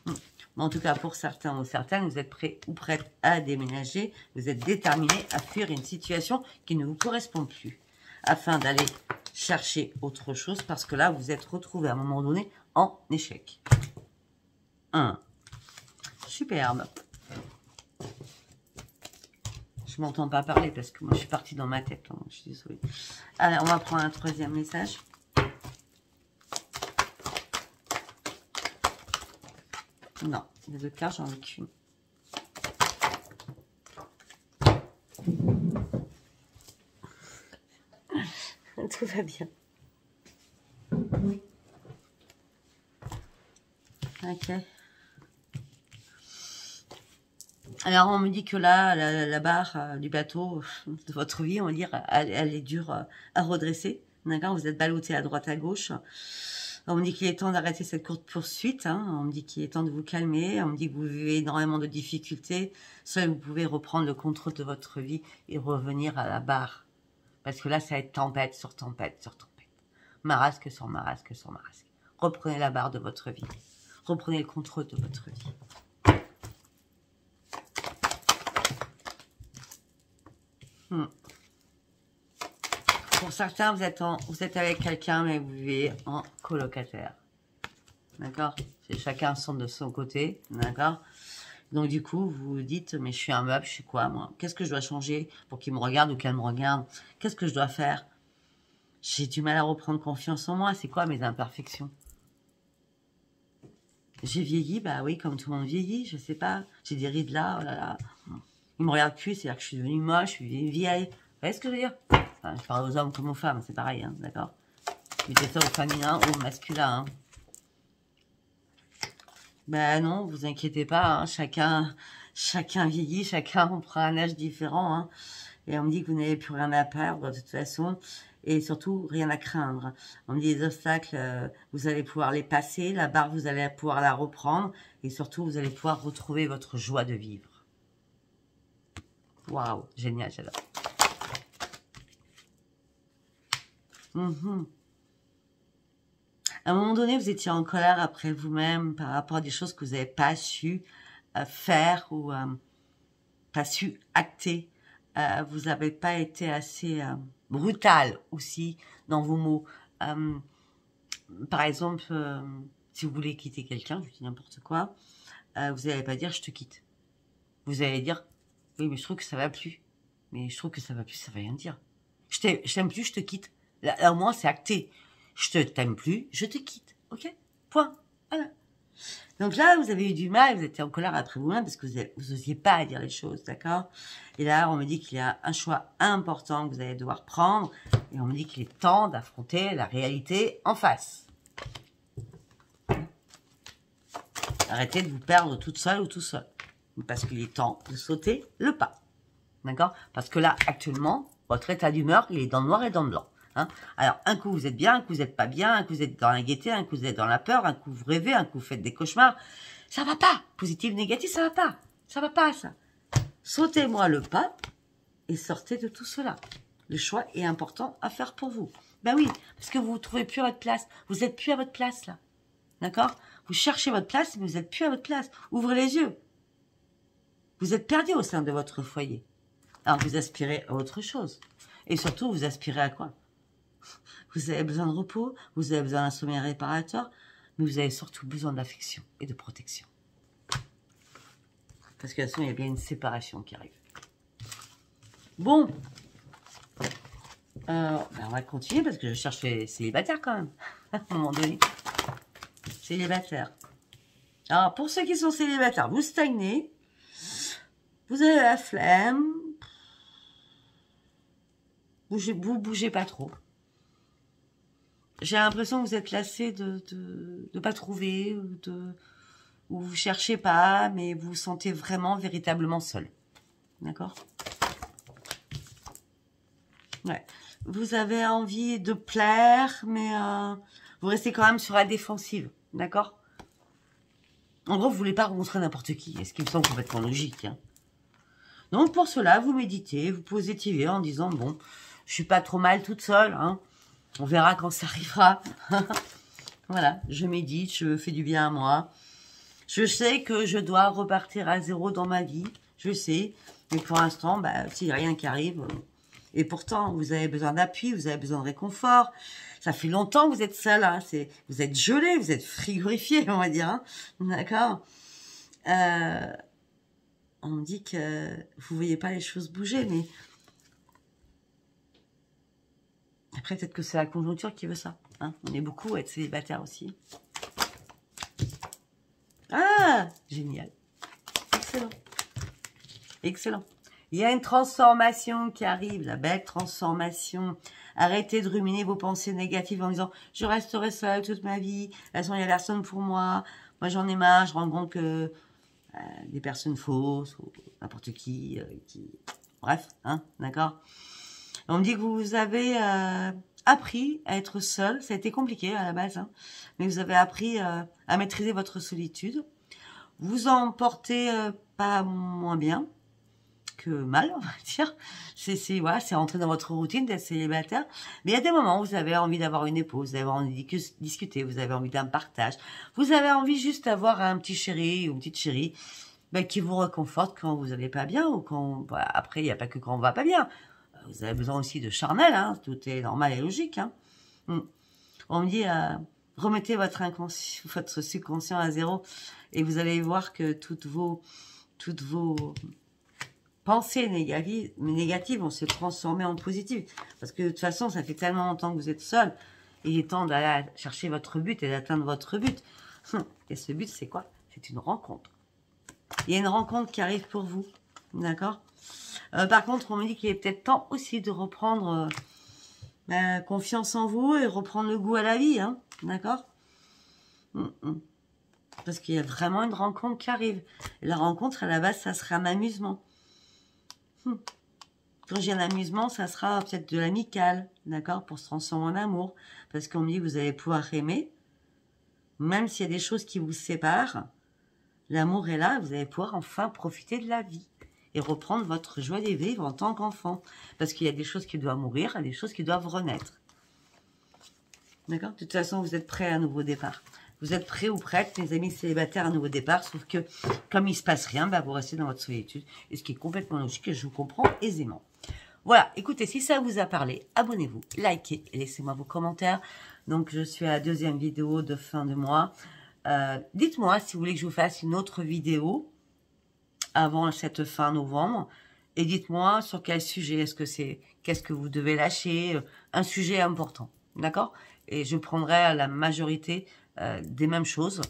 Mais en tout cas, pour certains ou certaines, vous êtes prêts ou prêtes à déménager. Vous êtes déterminés à fuir une situation qui ne vous correspond plus. Afin d'aller chercher autre chose. Parce que là, vous êtes retrouvés à un moment donné en échec. Superbe. Je m'entends pas parler parce que moi, je suis partie dans ma tête. Hein, je suis désolée. Alors, on va prendre un troisième message. Non, les deux cartes, j'en ai qu'une. Tout va bien. Ok. Alors, on me dit que là, la barre du bateau de votre vie, on va dire, elle est dure à redresser. D'accord, vous êtes ballotté à droite, à gauche. On me dit qu'il est temps d'arrêter cette courte poursuite. Hein. On me dit qu'il est temps de vous calmer. On me dit que vous vivez énormément de difficultés. Seul, vous pouvez reprendre le contrôle de votre vie et revenir à la barre. Parce que là, ça va être tempête sur tempête sur tempête. Marasque sur marasque sur marasque. Reprenez la barre de votre vie. Reprenez le contrôle de votre vie. Pour certains, vous êtes avec quelqu'un, mais vous vivez en colocataire. D'accord? C'est chacun de son côté. D'accord? Donc, du coup, vous vous dites, mais je suis un meuble, je suis quoi, moi? Qu'est-ce que je dois changer pour qu'il me regarde ou qu'elle me regarde? Qu'est-ce que je dois faire? J'ai du mal à reprendre confiance en moi. C'est quoi mes imperfections? J'ai vieilli, bah oui, comme tout le monde vieillit, je sais pas. J'ai des rides là, oh là là. Il me regarde plus, c'est-à-dire que je suis devenue moche, je suis vieille. Vous voyez ce que je veux dire? Enfin, je parle aux hommes comme aux femmes, c'est pareil, hein, d'accord? Mettez ça au féminin ou au masculin. Hein. Ben non, vous inquiétez pas, hein, chacun vieillit, chacun on prend un âge différent. Hein, et on me dit que vous n'avez plus rien à perdre de toute façon, et surtout rien à craindre. On me dit les obstacles, vous allez pouvoir les passer, la barre vous allez pouvoir la reprendre, et surtout vous allez pouvoir retrouver votre joie de vivre. Waouh, génial, j'adore. À un moment donné, vous étiez en colère après vous-même par rapport à des choses que vous n'avez pas su faire ou pas su acter. Vous n'avez pas été assez brutal aussi dans vos mots. Par exemple, si vous voulez quitter quelqu'un, je dis n'importe quoi, vous n'allez pas dire je te quitte. Vous allez dire oui, mais je trouve que ça va plus. Mais je trouve que ça va plus, ça veut rien dire. Je t'aime plus, je te quitte. Là, au moins, c'est acté. Je t'aime plus, je te quitte. Ok? Point. Voilà. Donc là, vous avez eu du mal, vous étiez en colère après vous-même parce que vous n'osiez pas dire les choses, d'accord? Et là, on me dit qu'il y a un choix important que vous allez devoir prendre et on me dit qu'il est temps d'affronter la réalité en face. Arrêtez de vous perdre toute seule ou tout seul. Parce qu'il est temps de sauter le pas. D'accord? Parce que là, actuellement, votre état d'humeur, il est dans le noir et dans le blanc. Hein. Alors, un coup vous êtes bien, un coup vous n'êtes pas bien, un coup vous êtes dans la gaieté, un coup vous êtes dans la peur, un coup vous rêvez, un coup vous faites des cauchemars. Ça va pas. Positif, négatif, ça va pas. Ça va pas, ça. Sautez-moi le pas et sortez de tout cela. Le choix est important à faire pour vous. Ben oui, parce que vous ne trouvez plus à votre place. Vous n'êtes plus à votre place, là. D'accord? Vous cherchez votre place, mais vous n'êtes plus à votre place. Ouvrez les yeux. Vous êtes perdu au sein de votre foyer. Alors, vous aspirez à autre chose. Et surtout, vous aspirez à quoi? Vous avez besoin de repos, vous avez besoin d'un sommeil réparateur, mais vous avez surtout besoin d'affection et de protection. Parce que de toute façon, il y a bien une séparation qui arrive. Bon. Ben on va continuer parce que je cherche les célibataires quand même. À un moment donné. Célibataires. Alors, pour ceux qui sont célibataires, vous stagnez. Vous avez la flemme. Vous bougez pas trop. J'ai l'impression que vous êtes lassé de pas trouver, ou vous cherchez pas, mais vous vous sentez vraiment, véritablement seul. D'accord? Ouais. Vous avez envie de plaire, mais vous restez quand même sur la défensive. D'accord? En gros, vous voulez pas rencontrer n'importe qui, ce qui me semble complètement logique. Hein. Donc, pour cela, vous méditez, vous positivez en disant, bon, je suis pas trop mal toute seule, hein. On verra quand ça arrivera. Voilà, je médite, je fais du bien à moi. Je sais que je dois repartir à zéro dans ma vie. Je sais. Mais pour l'instant, bah, s'il n'y a rien qui arrive. Et pourtant, vous avez besoin d'appui, vous avez besoin de réconfort. Ça fait longtemps que vous êtes seul. Hein. Vous êtes gelé, vous êtes frigorifié, on va dire. Hein. D'accord. On me dit que vous ne voyez pas les choses bouger, mais... Après, peut-être que c'est la conjoncture qui veut ça. Hein. On est beaucoup à être célibataire aussi. Ah, génial. Excellent. Excellent. Il y a une transformation qui arrive, la belle transformation. Arrêtez de ruminer vos pensées négatives en disant « Je resterai seule toute ma vie. De toute façon, il n'y a personne pour moi. Moi, j'en ai marre. Je rencontre que des personnes fausses ou n'importe qui. Bref, hein, d'accord. On me dit que vous avez appris à être seul. Ça a été compliqué à la base, hein, mais vous avez appris à maîtriser votre solitude. Vous en portez pas moins bien que mal, on va dire. Voilà, c'est rentré dans votre routine d'être célibataire. Mais il y a des moments où vous avez envie d'avoir une épouse, vous avez envie de discuter, vous avez envie d'un partage. Vous avez envie juste d'avoir un petit chéri ou une petite chérie qui vous réconforte quand vous n'allez pas bien ou quand... Bah, après, il n'y a pas que quand on va pas bien. Vous avez besoin aussi de charnel, hein, tout est normal et logique. Hein. On me dit, remettez votre subconscient à zéro et vous allez voir que toutes vos pensées négatives vont se transformer en positives. Parce que de toute façon, ça fait tellement longtemps que vous êtes seul. Il est temps d'aller chercher votre but et d'atteindre votre but. Et ce but, c'est quoi? C'est une rencontre. Il y a une rencontre qui arrive pour vous. D'accord? Par contre, on me dit qu'il est peut-être temps aussi de reprendre confiance en vous et reprendre le goût à la vie, hein, d'accord? Parce qu'il y a vraiment une rencontre qui arrive. Et la rencontre, à la base, ça sera un amusement. Quand j'ai un amusement, ça sera peut-être de l'amical, d'accord? Pour se transformer en amour. Parce qu'on me dit que vous allez pouvoir aimer, même s'il y a des choses qui vous séparent, l'amour est là, vous allez pouvoir enfin profiter de la vie et reprendre votre joie de vivre en tant qu'enfant. Parce qu'il y a des choses qui doivent mourir, il y a des choses qui doivent renaître. D'accord? De toute façon, vous êtes prêts à un nouveau départ. Vous êtes prêts ou prêtes, mes amis célibataires, à un nouveau départ, sauf que, comme il ne se passe rien, vous restez dans votre solitude. Et ce qui est complètement logique, et je vous comprends aisément. Voilà, écoutez, si ça vous a parlé, abonnez-vous, likez et laissez-moi vos commentaires. Donc, je suis à la deuxième vidéo de fin de mois. Dites-moi si vous voulez que je vous fasse une autre vidéo avant cette fin novembre. Et dites-moi sur quel sujet, qu'est-ce que vous devez lâcher, un sujet important, d'accord? Et je prendrai la majorité des mêmes choses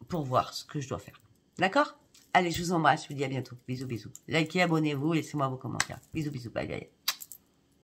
pour voir ce que je dois faire, d'accord? Allez, je vous embrasse, je vous dis à bientôt. Bisous, bisous. Likez, abonnez-vous, laissez-moi vos commentaires. Bisous, bisous, bye, bye.